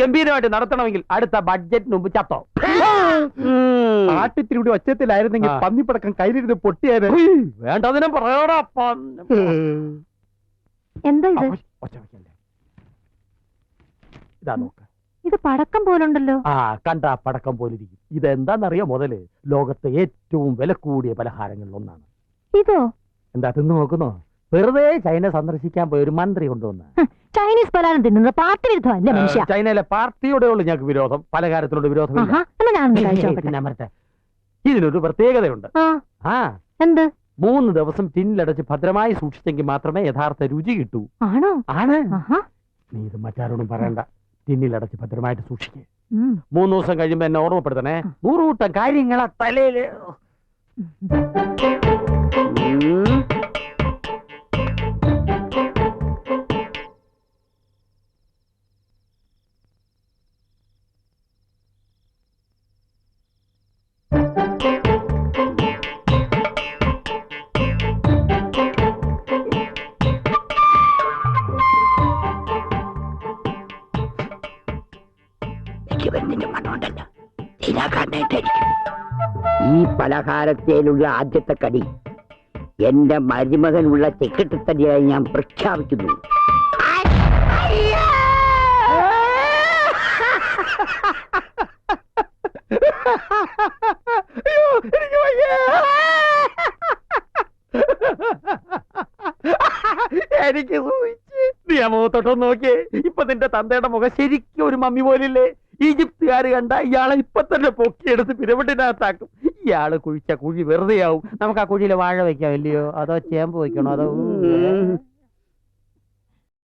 ഗംഭീരമായിട്ട് നടത്തണമെങ്കിൽ അടുത്ത ബഡ്ജറ്റിന് മുമ്പ് ചത്തോ. ആട്ടിത്തിരി ഒച്ചത്തിലായിരുന്നെങ്കിൽ പന്നിപ്പടക്കം കയ്യിലിരുന്ന് പൊട്ടിയാല്. വേണ്ടതിനും പറയോടാ. എന്താ ഇത്? ഇതാ നോക്ക, ഇത് പടക്കം പോലുണ്ടല്ലോ. ആ കണ്ട പടക്കം പോലിരിക്കും. ഇതെന്താന്നറിയോ? മുതല് ലോകത്തെ ഏറ്റവും വില കൂടിയ പലഹാരങ്ങളിൽ ഒന്നാണ്. ഇതോ? എന്താ തിന്നു നോക്കുന്നോ? വെറുതെ ചൈന സന്ദർശിക്കാൻ പോയ ഒരു മന്ത്രി കൊണ്ടുവന്ന ചൈനീസ് പലഹാരം തിന്നുന്നത് പാർട്ടി വിരുദ്ധമല്ലേ മനുഷ്യ? ചൈനയിലെ പാർട്ടിയോടെ ഉള്ളു ഞങ്ങൾക്ക് വിരോധം, പലഹാരത്തിനോട് വിരോധമില്ല. ഇതിനൊരു പ്രത്യേകതയുണ്ട്. എന്ത്? 3 ദിവസം ടിന്നിലടച്ച് ഭദ്രമായി സൂക്ഷിച്ചെങ്കിൽ മാത്രമേ യഥാർത്ഥ രുചി കിട്ടൂ. ആണോ? ആണ്. നീ ഇത് മറ്റാരോടും പറയണ്ട. ടിന്നിലടച്ച് ഭദ്രമായിട്ട് സൂക്ഷിക്കേ. 3 ദിവസം കഴിയുമ്പോ എന്നെ ഓർമ്മപ്പെടുത്തണേ. 100 കൂട്ടം കാര്യങ്ങളാ തലയില്. ഈ പലഹാരത്തേലുള്ള ആദ്യത്തെ കടി എന്റെ മരുമകനുള്ള ചെക്കിട്ടത്തടിയായി ഞാൻ പ്രഖ്യാപിക്കുന്നു. എനിക്ക് നീ ആ മുഖത്തോട്ടൊന്ന് നോക്കിയേ. ഇപ്പൊ നിന്റെ തന്തയുടെ മുഖം ശരിക്കും ഒരു മമ്മി പോലില്ലേ? ഈജിപ്തുകാര് കണ്ട ഇയാളെ ഇപ്പൊ തന്നെ പൊക്കിയെടുത്ത് പിരമിഡിനകത്താക്കും. ഇയാള് കുഴിച്ച കുഴി വെറുതെയാവും. നമുക്ക് ആ കുഴിയിലെ വാഴ വെക്കാം, ഇല്ലയോ? അതോ ചേമ്പ് വെക്കണോ? അതോ